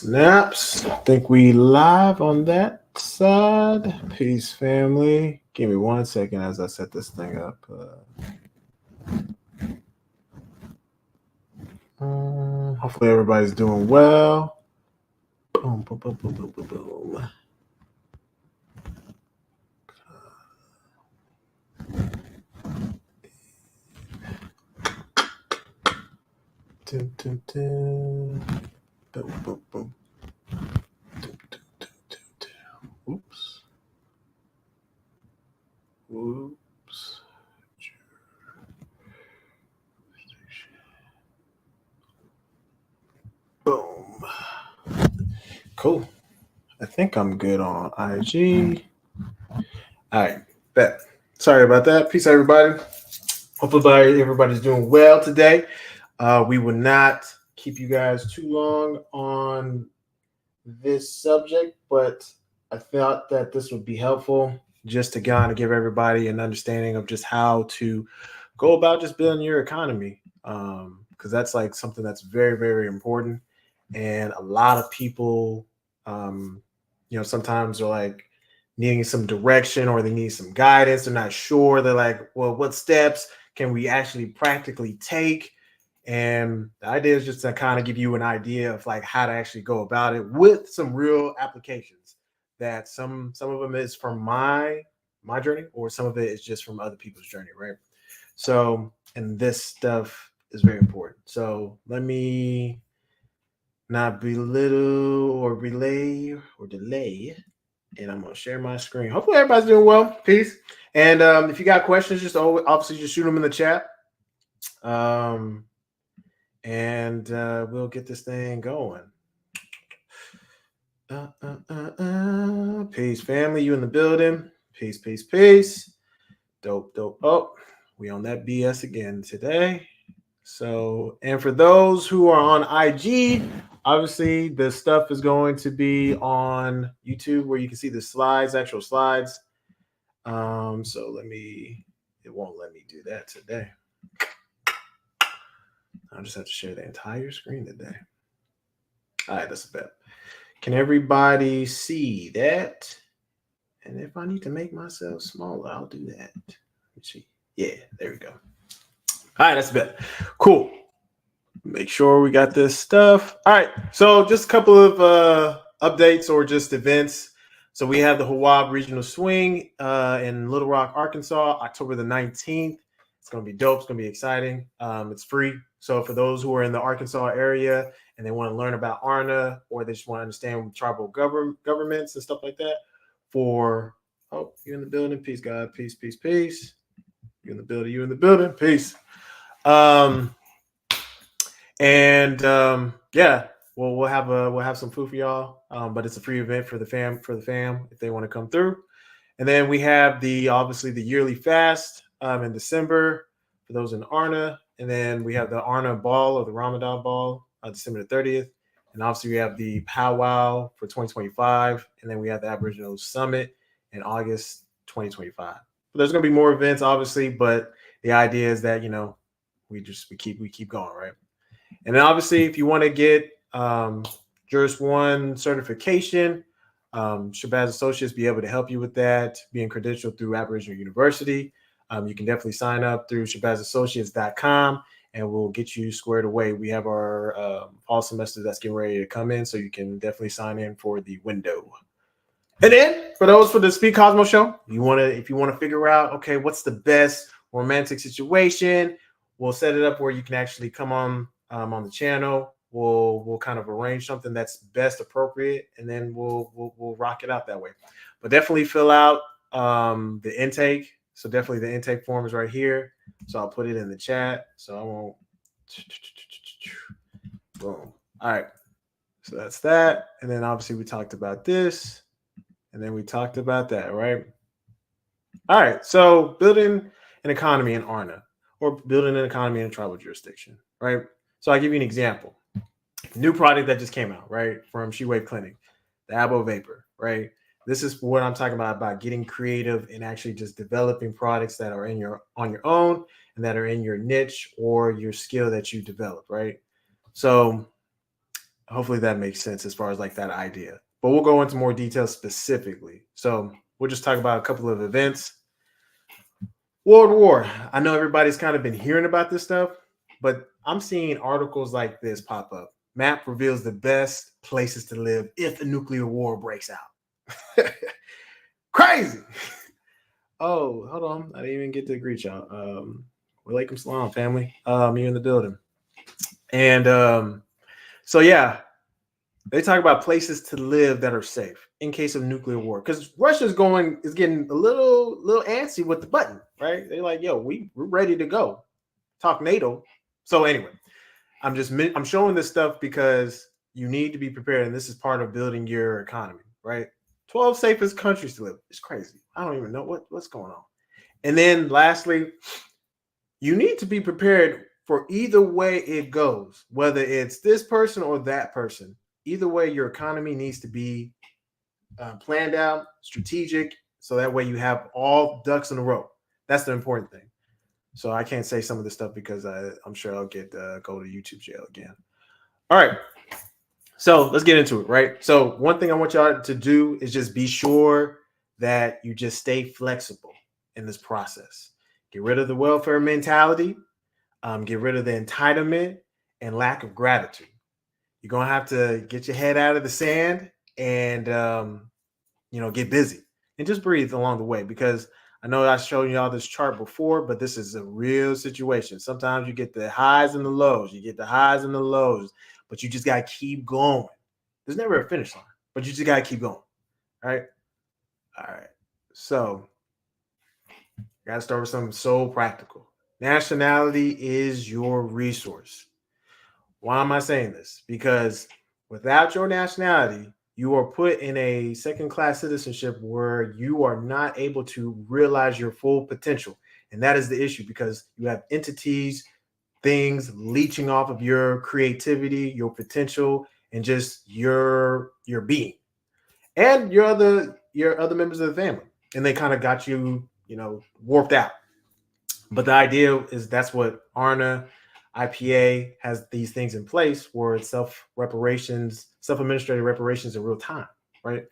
Snaps. I think we live on that side. Peace, family. Give me 1 second as I set this thing up. Hopefully everybody's doing well. Boom, boom, boom, boom, boom, boom, boom. Dun, dun, dun. Boom, boom, boom. Dun, dun, dun, dun, dun. Oops. Oops. Boom. Cool. I think I'm good on IG. All right, bet. Sorry about that. Peace, everybody. Hopefully, everybody's doing well today. We will not keep you guys too long on this subject, but I thought that this would be helpful just to kind of give everybody an understanding of just how to go about just building your economy. Because that's like something that's very, very important. And a lot of people, sometimes are like needing some direction or they need some guidance. They're not sure. They're like, well, what steps can we actually practically take? And the idea is just to kind of give you an idea of like how to actually go about it with some real applications. That some of them is from my journey, or some of it is just from other people's journey, right? So, and this stuff is very important. So let me not belittle or relay or delay, and I'm gonna share my screen. Hopefully everybody's doing well. Peace. And if you got questions, just obviously just shoot them in the chat. Um, and we'll get this thing going. Peace, family. You in the building? Peace, peace, peace. Dope, dope. Oh, we on that BS again today. So, and for those who are on IG, obviously the stuff is going to be on YouTube where you can see the slides, actual slides. So it won't let me do that today. I'll just have to share the entire screen today. All right, that's a bet. Can everybody see that? And if I need to make myself smaller, I'll do that. Let's see. Yeah, there we go. All right, that's a bet. Cool. Make sure we got this stuff. All right, so just a couple of updates or just events. So we have the Hawab Regional Swing in Little Rock, Arkansas, October the 19th. It's going to be dope. It's going to be exciting. It's free. So for those who are in the Arkansas area and they want to learn about ARNA, or they just want to understand tribal governments and stuff like that, you're in the building. Peace, God. Peace, peace, peace. You're in the building. You're in the building. Peace. Yeah, we'll have some food for y'all. But it's a free event for the fam if they want to come through. And then we have obviously the yearly fast in December for those in ARNA. And then we have the ARNA ball, or the Ramadan ball, December the 30th. And obviously we have the powwow for 2025. And then we have the Aboriginal Summit in August 2025. But there's going to be more events, obviously, but the idea is that, we keep going, right? And then obviously, if you want to get Juris One certification, Shabazz Associates be able to help you with that, being credentialed through Aboriginal University. You can definitely sign up through ShabazzAssociates.com, and we'll get you squared away. We have our fall semester that's getting ready to come in, so you can definitely sign in for the window. And then for the Speak Cosmo show, if you want to figure out, okay, what's the best romantic situation, we'll set it up where you can actually come on the channel. We'll kind of arrange something that's best appropriate, and then we'll rock it out that way. But definitely fill out the intake. So definitely the intake form is right here. So I'll put it in the chat. So I won't. Boom. All right. So that's that. And then obviously we talked about this. And then we talked about that, right? All right. So building an economy in ARNA, or building an economy in a tribal jurisdiction, right? So I'll give you an example. New product that just came out, right, from SheWave Clinic, the Abo Vapor, right? This is what I'm talking about getting creative and actually just developing products that are on your own and that are in your niche or your skill that you develop, right? So Hopefully that makes sense as far as like that idea. But we'll go into more details specifically. So we'll just talk about a couple of events. World War. I know everybody's kind of been hearing about this stuff, but I'm seeing articles like this pop up. Map reveals the best places to live if a nuclear war breaks out. Crazy. Oh, hold on. I didn't even get to greet y'all. Walaikum salam, family. You're in the building. And so yeah, they talk about places to live that are safe in case of nuclear war. Because Russia's getting a little antsy with the button, right? They're like, yo, we're ready to go. Talk NATO. So anyway, I'm showing this stuff because you need to be prepared, and this is part of building your economy, right? 12 safest countries to live. It's crazy. I don't even know what's going on. And then lastly, you need to be prepared for either way it goes, whether it's this person or that person. Either way, your economy needs to be planned out, strategic, so that way you have all ducks in a row. That's the important thing. So I can't say some of this stuff because I'm sure I'll get go to YouTube jail again. All right. So let's get into it, right? So one thing I want y'all to do is just be sure that you just stay flexible in this process. Get rid of the welfare mentality, get rid of the entitlement and lack of gratitude. You're gonna have to get your head out of the sand and get busy and just breathe along the way, because I know I showed y'all this chart before, but this is a real situation. Sometimes you get the highs and the lows, but you just gotta keep going. There's never a finish line, but you just gotta keep going. All right. So gotta start with something so practical. Nationality is your resource. Why am I saying this? Because without your nationality, you are put in a second class citizenship where you are not able to realize your full potential. And that is the issue, because you have entities, things leeching off of your creativity, your potential, and just your being. And your other members of the family. And they kind of got you, warped out. But the idea is that's what ARNA, IPA has these things in place where it's self-administrated reparations in real time, right?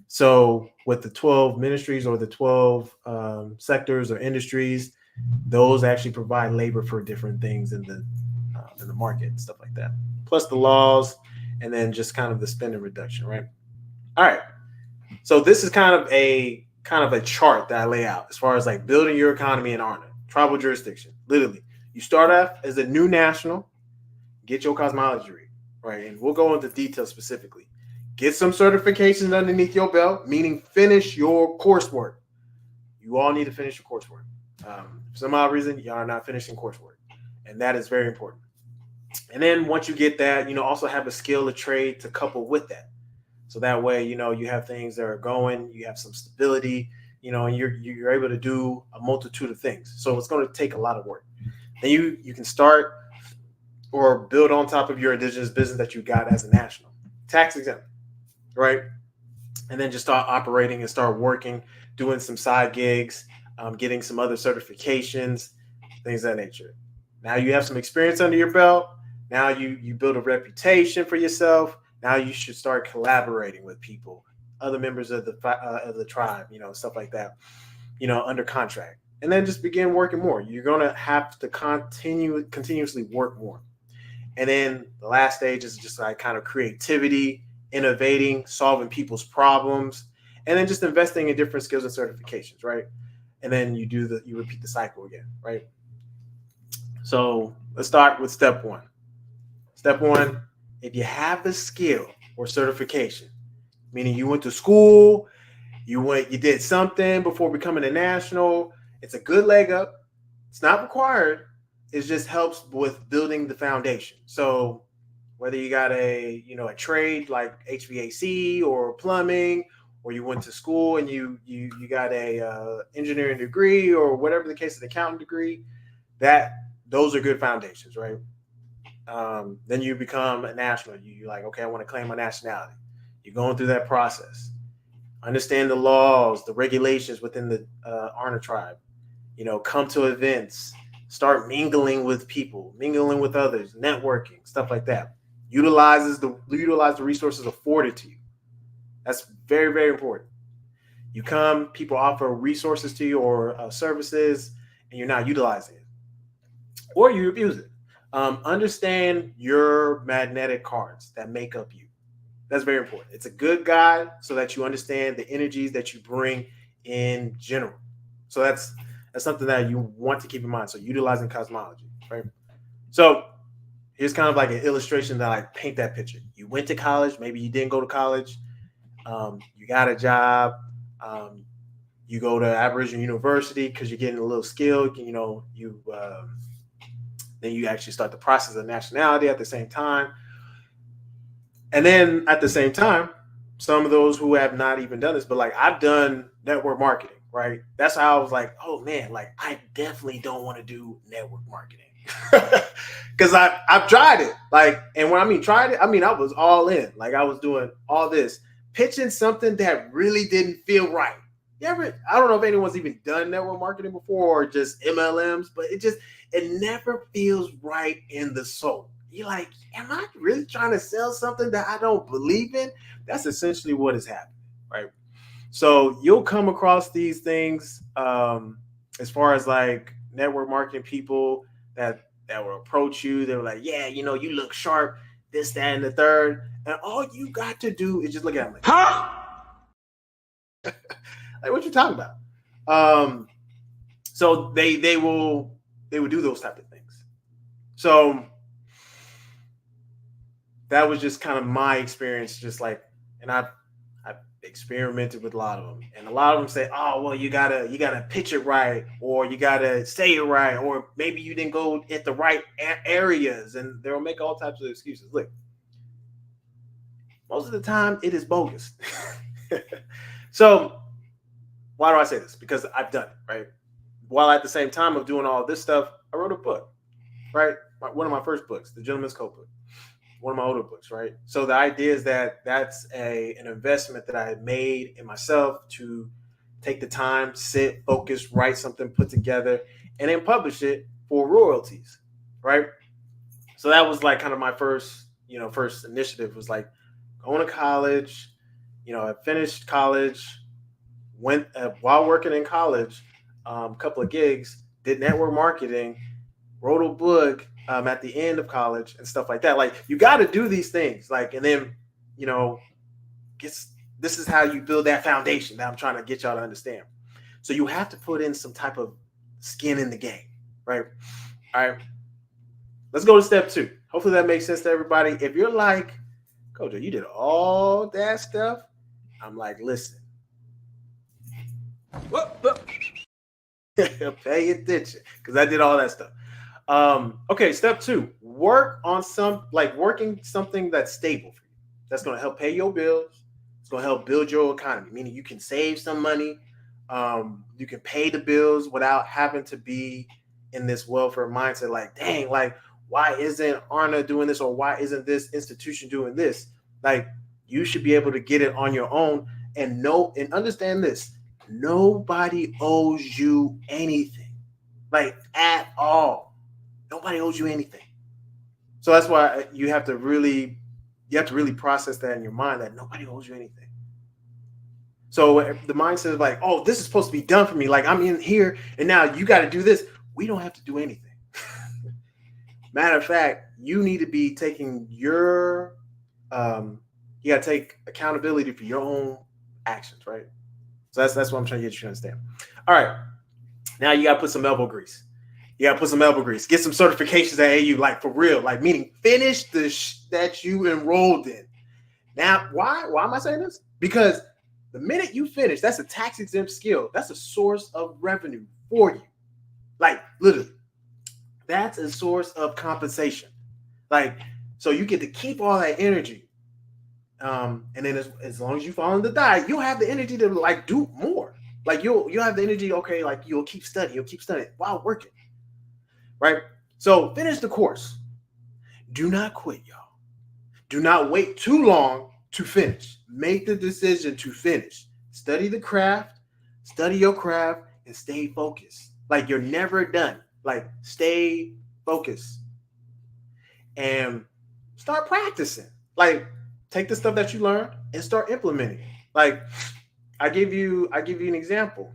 So with the 12 ministries or the 12 sectors or industries, those actually provide labor for different things in the market and stuff like that. Plus the laws, and then just kind of the spending reduction, right? All right. So this is kind of a chart that I lay out as far as like building your economy in ARNA, tribal jurisdiction. Literally, you start off as a new national, get your cosmology degree, right? And we'll go into details specifically. Get some certifications underneath your belt, meaning finish your coursework. You all need to finish your coursework. For some odd reason, y'all are not finishing coursework, and that is very important. And then once you get that, also have a skill, a trade to couple with that. So that way, you have things that are going, you have some stability, and you're able to do a multitude of things. So it's going to take a lot of work. Then you can start or build on top of your indigenous business that you got as a national, tax exempt, right? And then just start operating and start working, doing some side gigs, getting some other certifications, things of that nature. Now you have some experience under your belt. Now you build a reputation for yourself. Now you should start collaborating with people, other members of the tribe, stuff like that, under contract, and then just begin working more. You're gonna have to continuously work more. And then the last stage is just like kind of creativity, innovating, solving people's problems, and then just investing in different skills and certifications, right? And then you repeat the cycle again, right? So let's start with step one. Step one, if you have the skill or certification, meaning you went to school, you did something before becoming a national, it's a good leg up. It's not required. It just helps with building the foundation. So whether you got a trade like HVAC or plumbing, or you went to school and you got a engineering degree or whatever the case, an accounting degree, those are good foundations, right? Then you become a national. You're like, okay, I want to claim my nationality. You're going through that process. Understand the laws, the regulations within the ARNA tribe. Come to events, start mingling with people, mingling with others, networking, stuff like that. Utilize the resources afforded to you. That's very, very important. You come, people offer resources to you or services, and you're not utilizing it, or you abuse it. Understand your magnetic cards that make up you. That's very important. It's a good guide so that you understand the energies that you bring in general. So that's something that you want to keep in mind. So utilizing cosmology, right? So here's kind of like an illustration that I paint that picture. You went to college, maybe you didn't go to college. You got a job. You go to Aboriginal University because you're getting a little skill. Then you actually start the process of nationality at the same time. And then at the same time, some of those who have not even done this, but like I've done network marketing, right? That's how I was like, oh man, like I definitely don't want to do network marketing because I've tried it. Like, and when I mean tried it, I mean I was all in. Like I was doing all this, pitching something that really didn't feel right. I don't know if anyone's even done network marketing before or just MLMs, but it never feels right in the soul. You're like, am I really trying to sell something that I don't believe in? That's essentially what is happening, right? So you'll come across these things as far as like network marketing people that will approach you. They're like, yeah, you look sharp, this, that, and the third. And all you got to do is just look at them like, huh? Like, what you talking about? So they will do those type of things. So that was just kind of my experience, just like, and I've experimented with a lot of them, and a lot of them say, oh, well, you gotta pitch it right, or you gotta say it right, or maybe you didn't go at the right areas, and they'll make all types of excuses. Look, most of the time it is bogus. So why do I say this? Because I've done it, right? While at the same time of doing all this stuff, I wrote a book, right? One of my first books, The Gentleman's Cookbook. One of my older books, right? So the idea is that that's an investment that I had made in myself to take the time, sit, focus, write something, put together, and then publish it for royalties, right? So that was like kind of my first initiative was like going to college. I finished college, went while working in college, a couple of gigs, did network marketing, wrote a book at the end of college and stuff like that. Like you got to do these things, like, and then this is how you build that foundation that I'm trying to get y'all to understand. So you have to put in some type of skin in the game, right? All right, let's go to step 2. Hopefully that makes sense to everybody. If you're like, Kojo, you did all that stuff, I'm like, listen, pay attention because I did all that stuff. Okay, step 2, work on working something that's stable for you. That's going to help pay your bills. It's going to help build your economy, meaning you can save some money. You can pay the bills without having to be in this welfare mindset. Like, dang, like, why isn't Arna doing this? Or why isn't this institution doing this? Like, you should be able to get it on your own and know and understand this. Nobody owes you anything, like at all. Nobody owes you anything. So that's why you have to really process that in your mind that nobody owes you anything. So the mindset of like, oh, this is supposed to be done for me. Like I'm in here and now you got to do this. We don't have to do anything. Matter of fact, you need to be taking you got to take accountability for your own actions, right? So that's what I'm trying to get you to understand. All right. Now you got to put some elbow grease. Get some certifications at AU, like for real, like meaning finish the that you enrolled in. Now, why am I saying this? Because the minute you finish, that's a tax exempt skill. That's a source of revenue for you. Like literally, that's a source of compensation. Like, so you get to keep all that energy. And then as long as you fall in the diet, you'll have the energy to like do more. Like you'll have the energy, okay, like you'll keep studying while working. Right? So finish the course. Do not quit, y'all. Do not wait too long to finish. Make the decision to finish. Study the craft, study your craft, and stay focused. Like you're never done. Like stay focused. And start practicing. Like, take the stuff that you learned and start implementing. Like, I give you an example,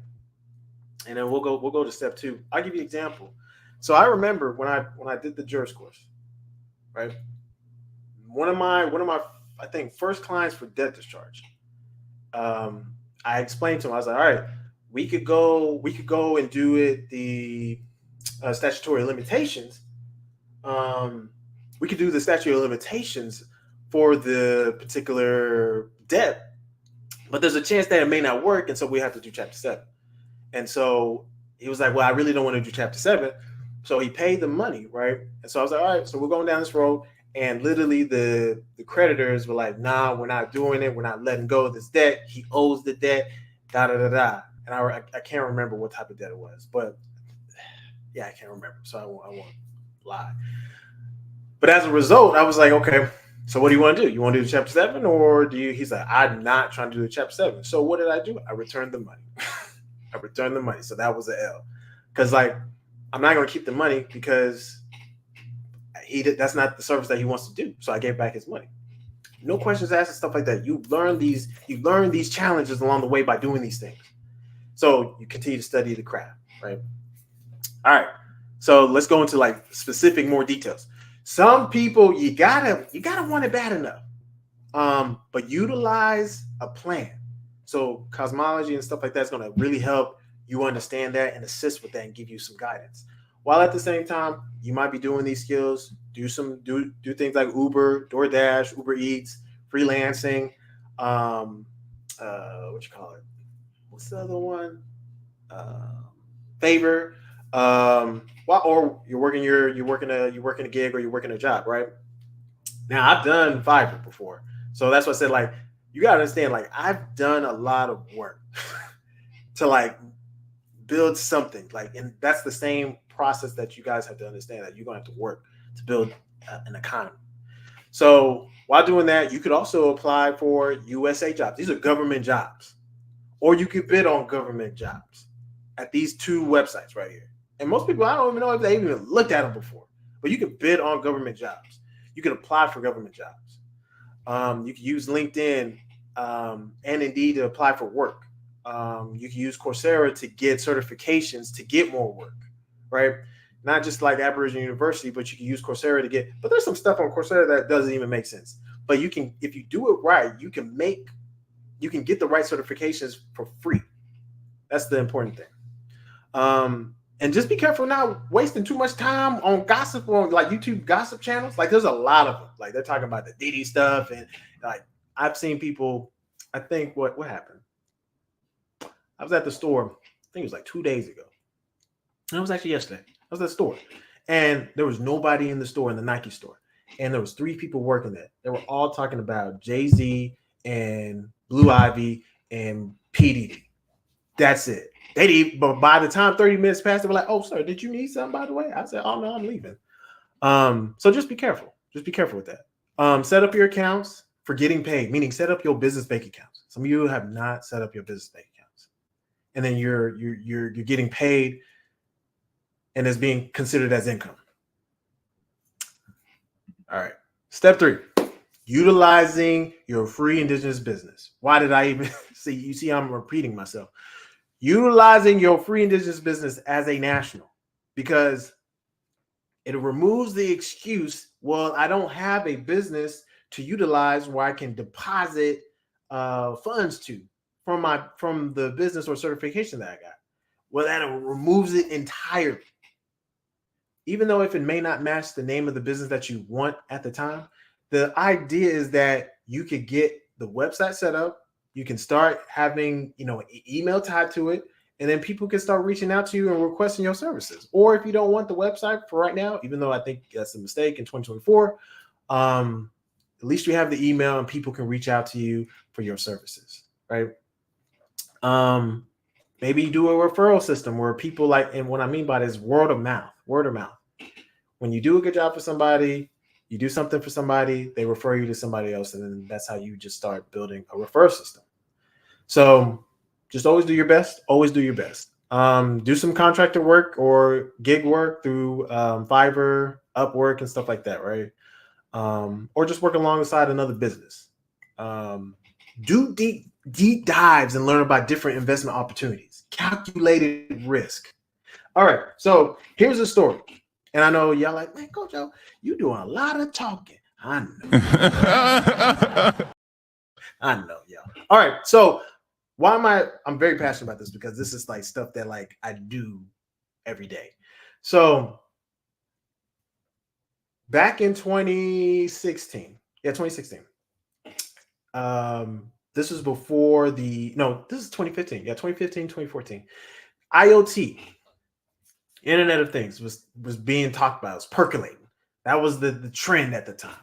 and then we'll go to step two. I'll give you an example. So I remember when I did the Juris course, right? One of my I think first clients for debt discharge. I explained to him, I was like, all right, we could go and do it the statutory limitations. Um, we could do the statutory limitations for the particular debt, but there's a chance that it may not work, and so we have to do chapter 7. And so he was like, well, I really don't want to do chapter 7. So he paid the money, right? And so I was like, all right, so we're going down this road. And literally the creditors were like, nah, we're not doing it. We're not letting go of this debt. He owes the debt, da da da da. And I can't remember what type of debt it was, but yeah, I can't remember. So I won't lie. But as a result, I was like, okay, so what do you want to do? You want to do chapter 7, or do you? He's like, I'm not trying to do the chapter 7. So what did I do? I returned the money. I returned the money. So that was an L. Because like, I'm not going to keep the money because that's not the service that he wants to do. So I gave back his money. No questions asked and stuff like that. You learn these challenges along the way by doing these things. So you continue to study the craft, right? All right. So let's go into like specific more details. Some people you gotta want it bad enough. But utilize a plan. So cosmology and stuff like that is going to really help you understand that and assist with that and give you some guidance. While at the same time, you might be doing these skills, do things like Uber, DoorDash, Uber Eats, freelancing, what you call it? What's the other one? Favor. Or you're working a gig or you're working a job, right? Now I've done Fiverr before. So that's what I said, like, you gotta understand, like, I've done a lot of work to like build something, like, and that's the same process that you guys have to understand, that you're gonna have to work to build an economy. So while doing that, you could also apply for USA jobs. These are government jobs, or you could bid on government jobs at these two websites right here. And most people, I don't even know if they even looked at them before, but you can bid on government jobs. You can apply for government jobs. You can use LinkedIn and Indeed to apply for work. You can use Coursera to get certifications to get more work, right? Not just like Aboriginal University, but you can use Coursera to get. But there's some stuff on Coursera that doesn't even make sense. But you can, if you do it right, you can get the right certifications for free. That's the important thing. And just be careful not wasting too much time on gossip on like YouTube gossip channels. Like, there's a lot of them. Like, they're talking about the Diddy stuff, and like I've seen people. I think what happened. I was at the store. I think it was like 2 days ago. And it was actually yesterday. I was at the store, and there was nobody in the store, in the Nike store, and there was 3 people working there. They were all talking about Jay-Z and Blue Ivy and P. Diddy. That's it. But by the time 30 minutes passed, they were like, "Oh, sir, did you need something, by the way?" I said, "Oh, no, I'm leaving." So just be careful. Just be careful with that. Set up your accounts for getting paid, meaning set up your business bank accounts. Some of you have not set up your business bank accounts, and then you're getting paid, and it's being considered as income. All right. Step 3: utilizing your free indigenous business. Why did I even see? You see, I'm repeating myself. Utilizing your free indigenous business as a national, because it removes the excuse, well, I don't have a business to utilize where I can deposit funds to from the business or certification that I got. Well, that removes it entirely. Even though if it may not match the name of the business that you want at the time, the idea is that you could get the website set up. You can start having, an email tied to it, and then people can start reaching out to you and requesting your services. Or if you don't want the website for right now, even though I think that's a mistake in 2024, at least you have the email and people can reach out to you for your services, right? Maybe you do a referral system where people and what I mean by this, word of mouth. When you do a good job for somebody, you do something for somebody, they refer you to somebody else, and then that's how you just start building a referral system. So just always do your best. Always do your best. Do some contractor work or gig work through Fiverr, Upwork, and stuff like that, right? or just work alongside another business. Do deep dives and learn about different investment opportunities. Calculated risk. All right, so here's a story. And I know y'all like, man, Coach Joe, you doing a lot of talking. I know. I know, y'all. All right, so why am I'm very passionate about this because this is like stuff that like I do every day. So back in 2016, this was before this is 2015. Yeah, 2015, 2014. IoT, Internet of Things, was being talked about. It was percolating. That was the trend at the time.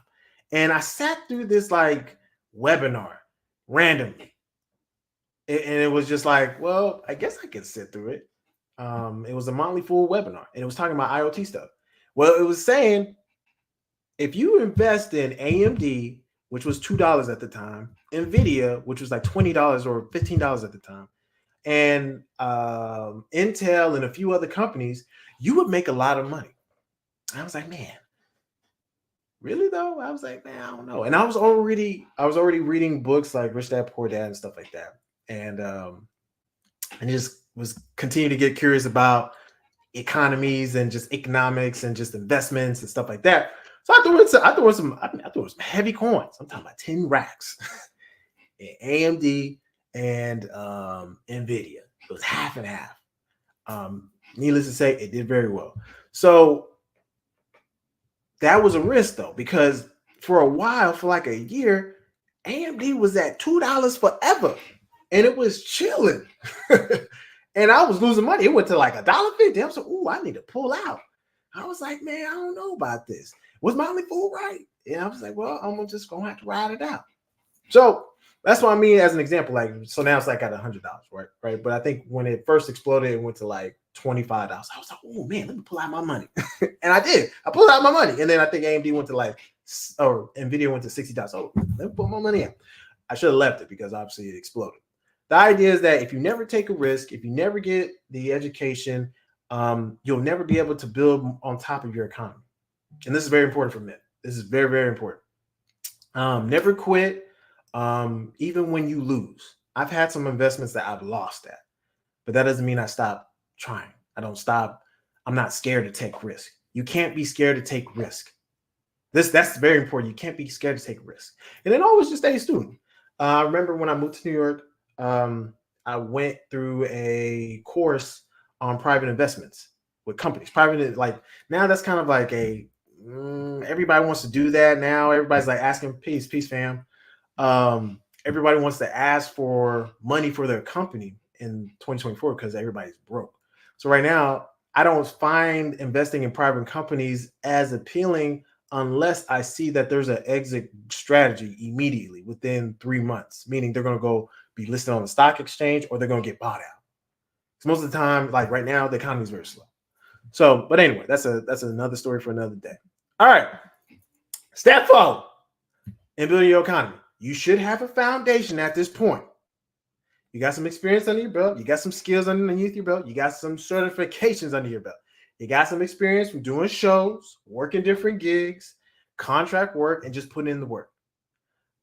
And I sat through this like webinar randomly. And it was just like, well, I guess I can sit through it. It was a Motley Fool webinar, and it was talking about IoT stuff. Well, it was saying if you invest in AMD, which was $2 at the time, NVIDIA, which was like $20 or $15 at the time, and Intel and a few other companies, you would make a lot of money. I was like, man, really though? I was like, man, I don't know. And I was already reading books like Rich Dad Poor Dad and stuff like that, and just was continuing to get curious about economies and just economics and just investments and stuff like that. So I threw in some heavy coins. I'm talking about 10 racks. AMD and NVIDIA. It was half and half. Needless to say, it did very well. So that was a risk though, because for a while, for like a year, AMD was at $2 forever, and it was chilling. And I was losing money. It went to like $1.50. I was like, "Ooh, I need to pull out." I was like, "Man, I don't know about this. Was Motley Fool right?" And I was like, "Well, I'm just gonna have to ride it out." So that's what I mean as an example. Like, so now it's like at $100, right? But I think when it first exploded, it went to like $25. I was like, "Oh man, let me pull out my money," and I did. I pulled out my money, and then I think AMD went to like, or NVIDIA went to $60. Oh, let me put my money in. I should have left it because obviously it exploded. The idea is that if you never take a risk, if you never get the education, you'll never be able to build on top of your economy. And this is very important for men. This is very, very important. Never quit, even when you lose. I've had some investments that I've lost at, but that doesn't mean I stop trying. I don't stop. I'm not scared to take risk. You can't be scared to take risk. That's very important. You can't be scared to take risk. And then always just stay a student. I remember when I moved to New York, I went through a course on private investments with companies. Private, like now that's kind of like everybody wants to do that now. Everybody's like asking, peace, fam. Everybody wants to ask for money for their company in 2024 because everybody's broke. So right now, I don't find investing in private companies as appealing unless I see that there's an exit strategy immediately within 3 months, meaning they're going to go be listed on the stock exchange or they're going to get bought out. So most of the time, like right now, the economy is very slow. So, but anyway, that's another story for another day. All right. Step 4 in building your economy. You should have a foundation at this point. You got some experience under your belt. You got some skills underneath your belt. You got some certifications under your belt. You got some experience from doing shows, working different gigs, contract work, and just putting in the work.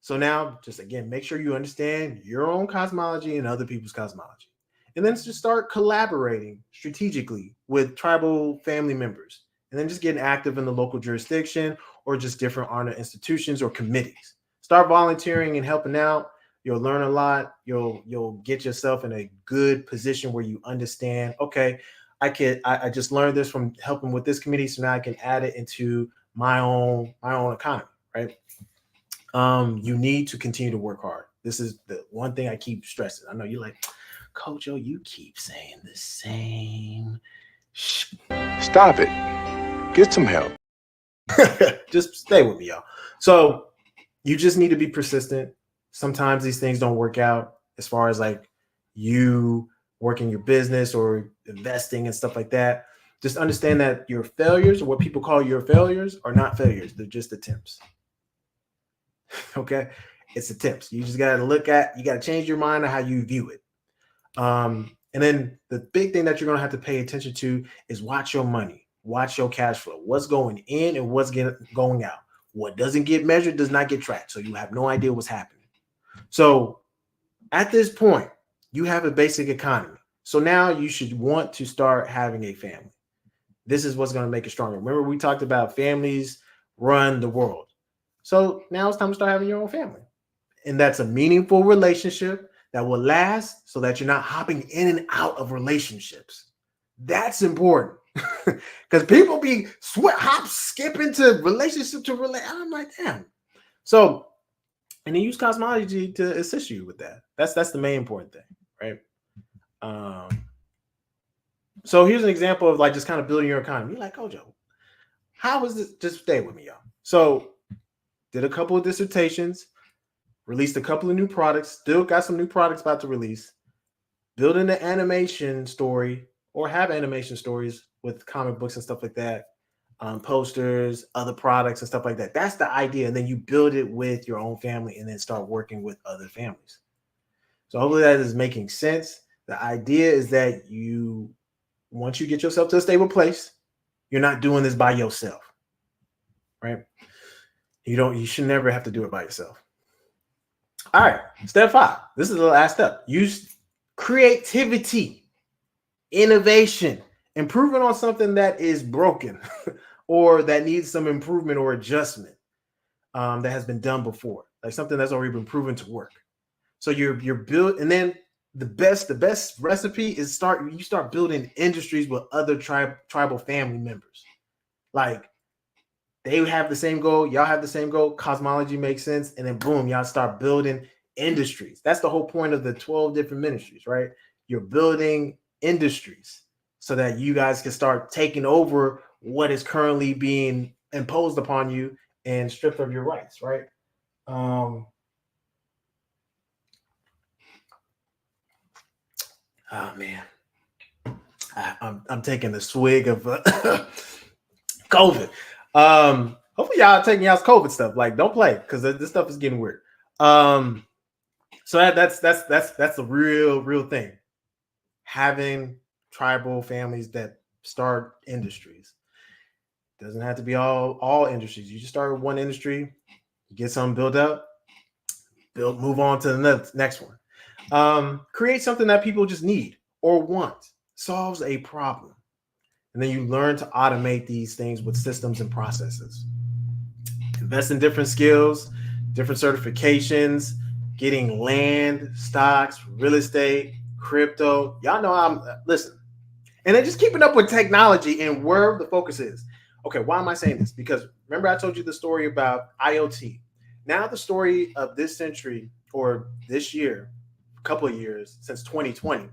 So now, just again, make sure you understand your own cosmology and other people's cosmology. And then just start collaborating strategically with tribal family members. And then just getting active in the local jurisdiction or just different honor institutions or committees. Start volunteering and helping out. You'll learn a lot. You'll get yourself in a good position where you understand, okay, I just learned this from helping with this committee, so now I can add it into my own economy, right? You need to continue to work hard. This is the one thing I keep stressing. I know you're like, Coach, you keep saying the same. Stop it. Get some help. Just stay with me, y'all. So you just need to be persistent. Sometimes these things don't work out as far as like you working your business or investing and stuff like that. Just understand that your failures, or what people call your failures, are not failures. They're just attempts. Okay? It's attempts. You just got to change your mind on how you view it. And then the big thing that you're going to have to pay attention to is watch your money, watch your cash flow, what's going in and what's going out. What doesn't get measured does not get tracked. So you have no idea what's happening. So at this point, you have a basic economy. So now you should want to start having a family. This is what's going to make it stronger. Remember, we talked about families run the world. So now it's time to start having your own family. And that's a meaningful relationship that will last so that you're not hopping in and out of relationships. That's important. Because people be skipping to relationship to relationship. I'm like, damn. So, and they use cosmology to assist you with that. That's the main important thing, right? So here's an example of like just kind of building your economy. You're like, Kojo, how is this? Just stay with me, y'all. So did a couple of dissertations, released a couple of new products, still got some new products about to release, building the animation story or have animation stories with comic books and stuff like that, posters, other products and stuff like that. That's the idea. And then you build it with your own family and then start working with other families. So hopefully that is making sense. The idea is that once you get yourself to a stable place, you're not doing this by yourself, right? You should never have to do it by yourself. All right, step 5. This is the last step. Use creativity, innovation, improving on something that is broken or that needs some improvement or adjustment that has been done before, like something that's already been proven to work. So you're built, and then the best recipe is you start building industries with other tribal family members. Like they have the same goal, y'all have the same goal, cosmology makes sense, and then boom, y'all start building industries. That's the whole point of the 12 different ministries, right? You're building industries so that you guys can start taking over what is currently being imposed upon you and stripped of your rights, right? Oh man, I'm taking a swig of COVID. Hopefully y'all taking y'all's COVID stuff. Like, don't play because this stuff is getting weird. So that's the real thing. Having tribal families that start industries. Doesn't have to be all industries. You just start with one industry, you get something built up, move on to the next one. Create something that people just need or want, solves a problem. And then you learn to automate these things with systems and processes. Invest in different skills, different certifications, getting land, stocks, real estate, crypto. Y'all know listen. And then just keeping up with technology and where the focus is. Okay, why am I saying this? Because remember I told you the story about IoT. Now the story of this century or this year, a couple of years since 2020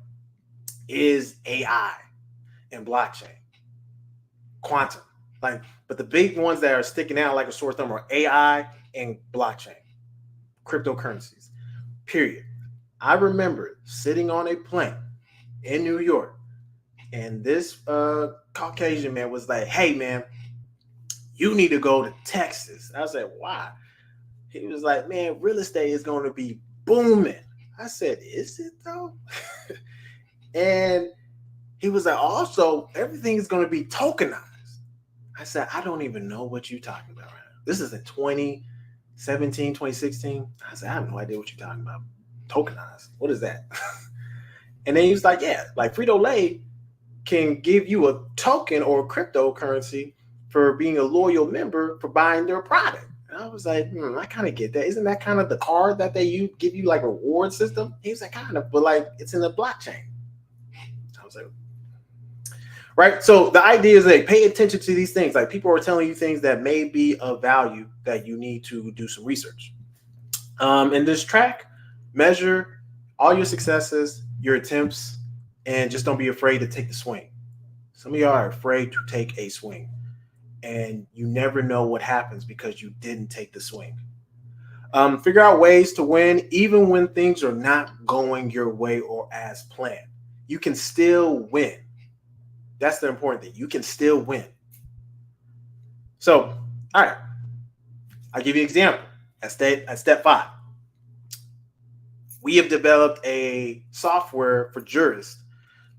is AI and blockchain, quantum. But the big ones that are sticking out like a sore thumb are AI and blockchain, cryptocurrencies, period. I remember sitting on a plane in New York, and this Caucasian man was like, hey, man, you need to go to Texas. I said, why? He was like, man, real estate is going to be booming. I said, is it though? And he was like, also, everything is going to be tokenized. I said, I don't even know what you're talking about right now. This is in 2017, 2016. I said, I have no idea what you're talking about. Tokenized. What is that? And then he was like, yeah, like Frito-Lay can give you a token or a cryptocurrency for being a loyal member for buying their product. And I was like, I kind of get that. Isn't that kind of the card that they give you like a reward system? He was like, kind of, but like it's in the blockchain. I was like, right. So the idea is like pay attention to these things. Like people are telling you things that may be of value that you need to do some research. And this track, measure all your successes, your attempts, and just don't be afraid to take the swing. Some of y'all are afraid to take a swing, and you never know what happens because you didn't take the swing. Figure out ways to win even when things are not going your way or as planned. You can still win. That's the important thing. You can still win. So, all right. I'll give you an example. At step 5. We have developed a software for jurists,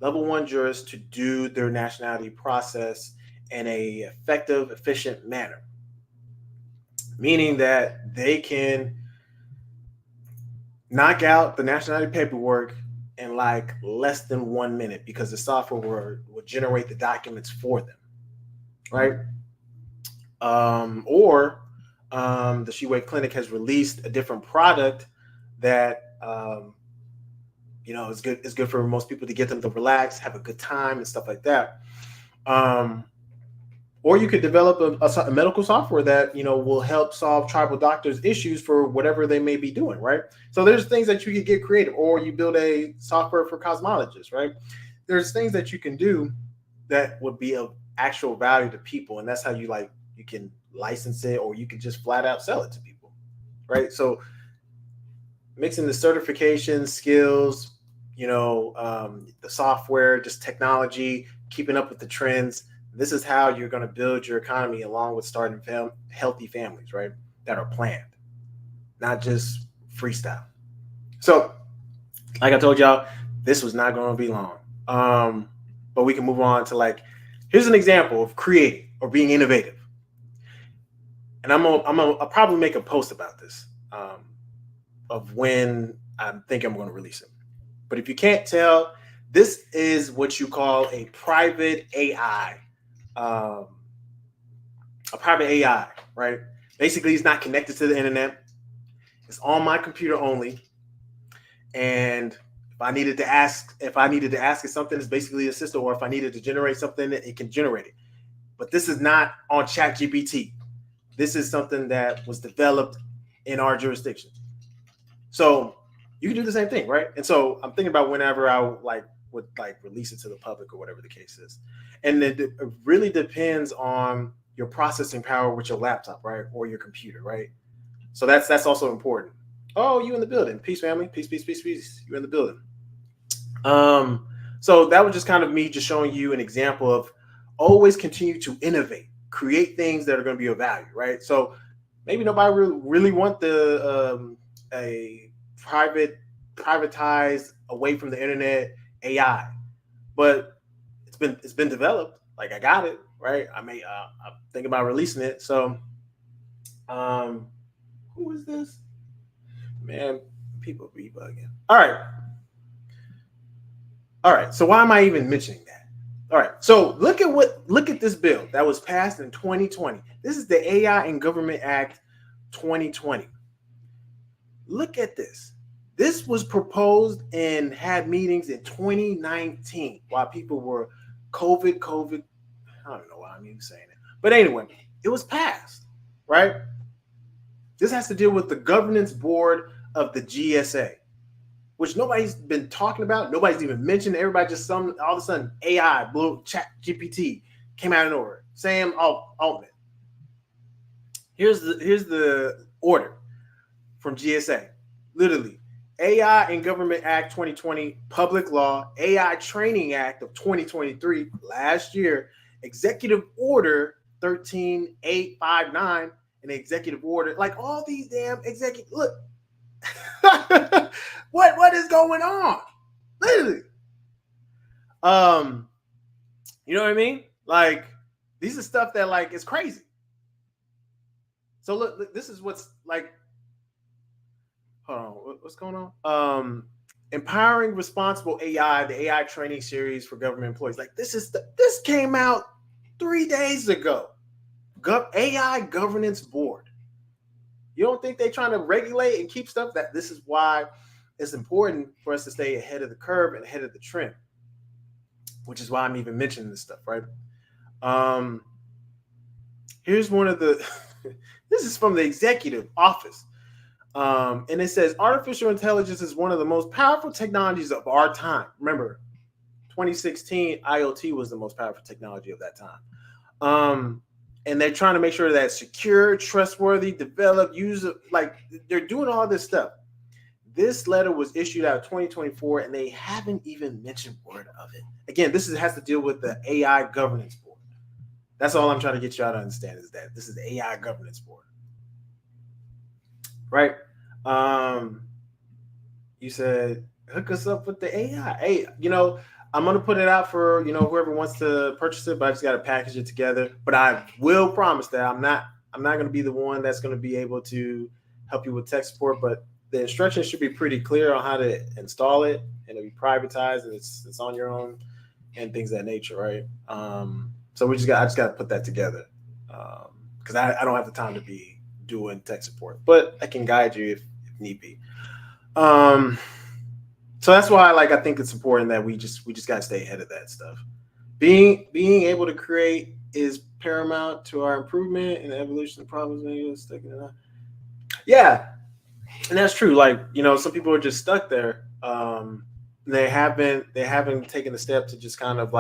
level 1 jurists, to do their nationality process in a effective, efficient manner. meaning that they can knock out the nationality paperwork in like less than 1 minute because the software will generate the documents for them, right? Or the She-Wave Clinic has released a different product that is good. It's good for most people to get them to relax, have a good time, and stuff like that. Or you could develop a medical software that will help solve tribal doctors' issues for whatever they may be doing, right? So there's things that you could get creative, or you build a software for cosmologists, right? There's things that you can do that would be of actual value to people, and that's how you can license it, or you can just flat out sell it to people, right? So mixing the certification skills, the software, just technology, keeping up with the trends. This is how you're going to build your economy, along with starting healthy families, right? That are planned, not just freestyle. So, like I told y'all, this was not going to be long. But we can move on to here's an example of creating or being innovative. And I'll probably make a post about this of when I think I'm going to release it. But if you can't tell, this is what you call a private AI. A private AI, right? Basically, it's not connected to the internet. It's on my computer only. And if I needed to ask it something, it's basically a system. Or if I needed to generate something, it can generate it. But this is not on ChatGPT. This is something that was developed in our jurisdiction. So you can do the same thing, right? And so I'm thinking about whenever I would release it to the public or whatever the case is. And it really depends on your processing power with your laptop, right? Or your computer, right? So that's also important. Oh, you in the building. Peace, family. Peace, peace, peace, peace. You in the building. So that was just kind of me just showing you an example of always continue to innovate, create things that are going to be of value, right? So maybe nobody really want a privatized, away from the internet AI, but it's been developed. Like, I got it, right? I'm thinking about releasing it. So, who is this? Man, people be bugging. All right. So why am I even mentioning that? All right. So look at this bill that was passed in 2020. This is the AI and Government Act 2020. Look at this. This was proposed and had meetings in 2019 while people were COVID. I don't know why I'm even saying it. But anyway, it was passed, right? This has to deal with the governance board of the GSA, which nobody's been talking about. Nobody's even mentioned. Everybody just all of a sudden AI, ChatGPT came out of nowhere. Sam Altman. Here's the order from GSA. Literally, AI and Government Act 2020, Public Law, AI Training Act of 2023, last year, Executive Order 13859, and Executive Order, all these damn executive. Look, what is going on? Literally, you know what I mean? These are stuff that is crazy. So look, this is what's hold on, what's going on? Empowering Responsible AI, the AI training series for government employees. This came out 3 days ago. AI Governance Board. You don't think they're trying to regulate and keep stuff? This is why it's important for us to stay ahead of the curve and ahead of the trend, which is why I'm even mentioning this stuff, right? Here's one of the, this is from the executive office. And it says, artificial intelligence is one of the most powerful technologies of our time. Remember, 2016, IoT was the most powerful technology of that time. And they're trying to make sure that it's secure, trustworthy, developed, user, they're doing all this stuff. This letter was issued out of 2024, and they haven't even mentioned word of it. Again, has to deal with the AI Governance Board. That's all I'm trying to get you all to understand, is that this is the AI Governance Board. Right? You said, hook us up with the AI. Hey, I'm going to put it out for, whoever wants to purchase it, but I just got to package it together. But I will promise that I'm not I'm not going to be the one that's going to be able to help you with tech support, but the instructions should be pretty clear on how to install it, and it'll be privatized, and it's on your own and things of that nature, right? So I just got to put that together because I don't have the time to be doing tech support, but I can guide you if need be. So that's why I think it's important that we just got to stay ahead of that stuff. Being able to create is paramount to our improvement and the evolution of problems. Yeah, and that's true. Some people are just stuck there. They haven't taken the step to just kind of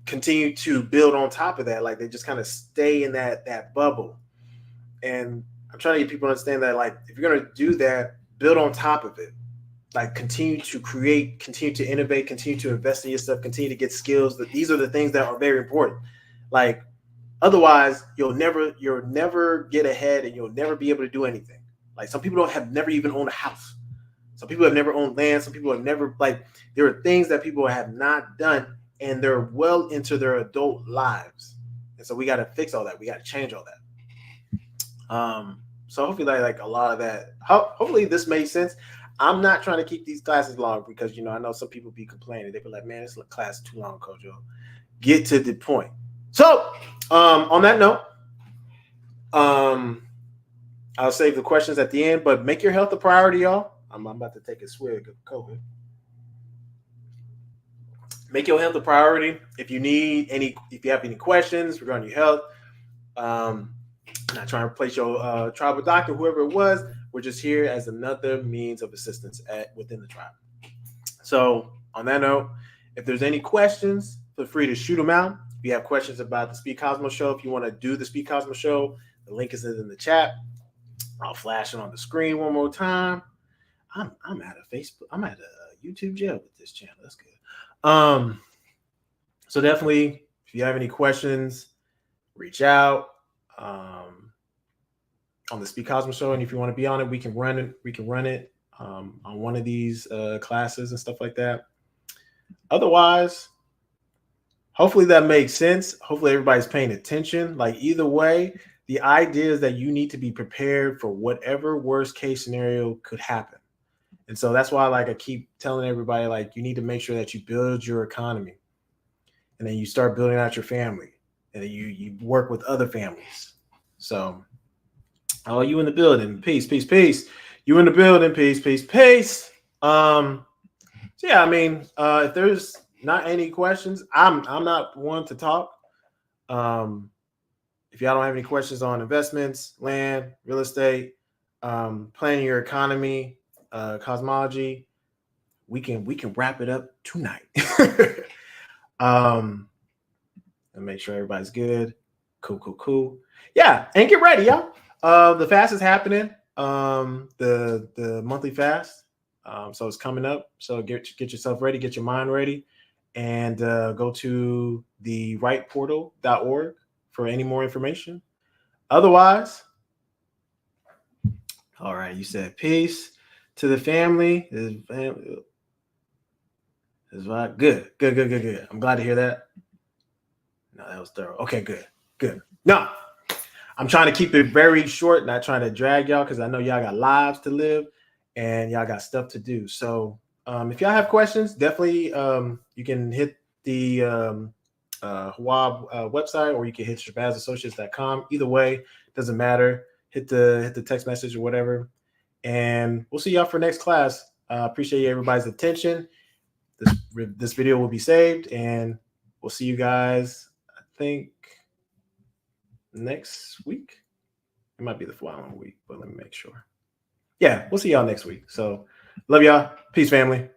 continue to build on top of that. They just kind of stay in that bubble. And I'm trying to get people to understand that if you're gonna do that, build on top of it. Continue to create, continue to innovate, continue to invest in yourself, continue to get skills. These are the things that are very important. Otherwise, you'll never get ahead, and you'll never be able to do anything. Some people have never even owned a house. Some people have never owned land. Some people have never there are things that people have not done, and they're well into their adult lives. And so we got to fix all that. We got to change all that. So hopefully a lot of that. Hopefully this made sense. I'm not trying to keep these classes long because I know some people be complaining. They be like, "Man, this class is too long, Kojo." Get to the point. So, on that note, I'll save the questions at the end, but make your health a priority, y'all. I'm about to take a swig of COVID. Make your health a priority. If you have any questions regarding your health, not trying to replace your tribal doctor, whoever it was. We're just here as another means of assistance within the tribe. So on that note, if there's any questions, feel free to shoot them out. If you have questions about the Speed Cosmos show, if you want to do the Speed Cosmos show, the link is in the chat. I'll flash it on the screen one more time. I'm at a YouTube jail with this channel. That's good. So definitely, if you have any questions, reach out. On the Speed Cosmos show, and if you want to be on it, we can run it on one of these classes and stuff like that. Otherwise, hopefully that makes sense. Hopefully everybody's paying attention. Either way, the idea is that you need to be prepared for whatever worst case scenario could happen. And so that's why I keep telling everybody you need to make sure that you build your economy, and then you start building out your family, and then you work with other families. So oh, you in the building. Peace, peace, peace. You in the building. Peace, peace, peace. So yeah, if there's not any questions, I'm not one to talk. If y'all don't have any questions on investments, land, real estate, planning your economy, cosmology, we can wrap it up tonight. And make sure everybody's good. Cool. Yeah, and get ready, y'all. The fast is happening. The monthly fast. So it's coming up. So get yourself ready, get your mind ready, and go to the rightportal.org for any more information. Otherwise, all right, you said peace to the family. Is right. Good. I'm glad to hear that. No, that was thorough. Okay, good. No. I'm trying to keep it very short, not trying to drag y'all because I know y'all got lives to live and y'all got stuff to do. So if y'all have questions, definitely you can hit the Hawab website, or you can hit shabazassociates.com. Either way, doesn't matter. Hit the text message or whatever. And we'll see y'all for next class. Appreciate everybody's attention. This video will be saved, and we'll see you guys, I think, next week. It might be the following week, but let me make sure. Yeah, we'll see y'all next week. So love y'all. Peace, family.